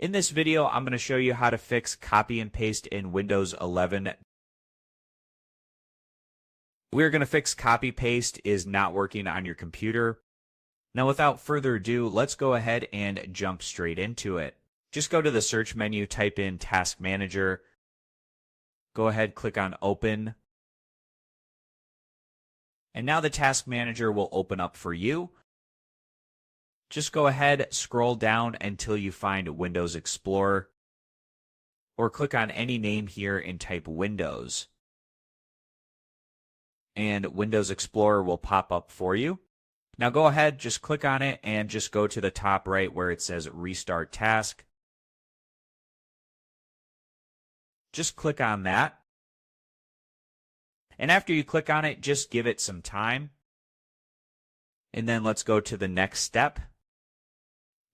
In this video, I'm going to show you how to fix copy and paste in Windows 11. We're going to fix copy paste is not working on your computer. Now, without further ado, let's go ahead and jump straight into it. Just go to the search menu, type in Task Manager. Go ahead, click on Open. And now the Task Manager will open up for you. Just go ahead, scroll down until you find Windows Explorer, or click on any name here and type Windows. And Windows Explorer will pop up for you. Now go ahead, just click on it and just go to the top right where it says Restart Task. Just click on that. And after you click on it, just give it some time. And then let's go to the next step.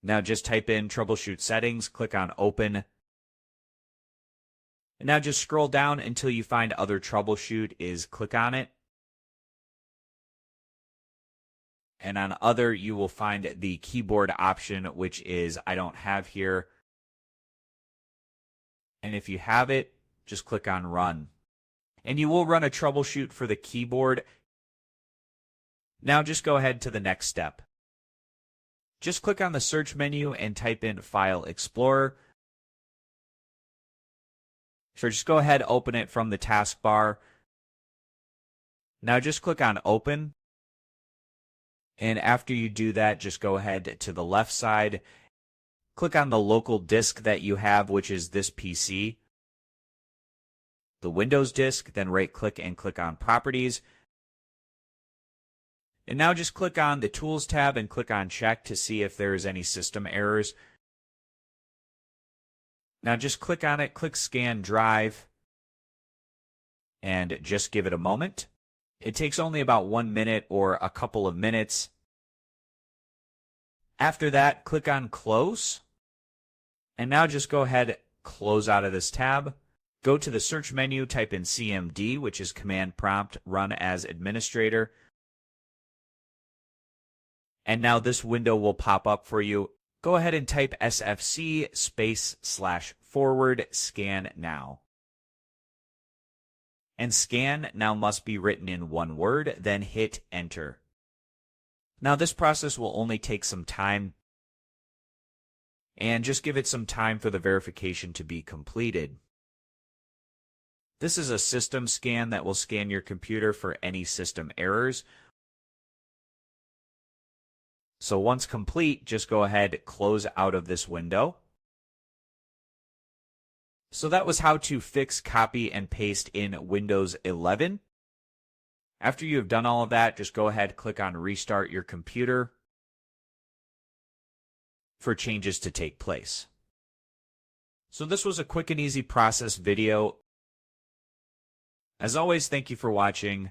Now just type in Troubleshoot Settings, click on Open. And now just scroll down until you find Other Troubleshoot, click on it. And on Other, you will find the Keyboard option, which is I don't have here. And if you have it, just click on Run. And you will run a troubleshoot for the keyboard. Now just go ahead to the next step. Just click on the search menu and type in File Explorer. So just go ahead, open it from the taskbar. Now just click on Open. And after you do that, just go ahead to the left side. Click on the local disk that you have, which is this PC. The Windows disk, then right-click and click on Properties. And now just click on the Tools tab and click on Check to see if there is any system errors. Now just click on it, click Scan Drive, and just give it a moment. It takes only about 1 minute or a couple of minutes. After that, click on Close. And now just go ahead, close out of this tab. Go to the search menu, type in CMD, which is Command Prompt, Run as Administrator. And now this window will pop up for you. Go ahead and type SFC // scan now. And scan now must be written in one word, then hit enter. Now this process will only take some time, and just give it some time for the verification to be completed. This is a system scan that will scan your computer for any system errors. So once complete, just go ahead, close out of this window. So that was how to fix copy and paste in Windows 11. After you have done all of that, just go ahead, click on Restart Your Computer for changes to take place. So this was a quick and easy process video. As always, thank you for watching.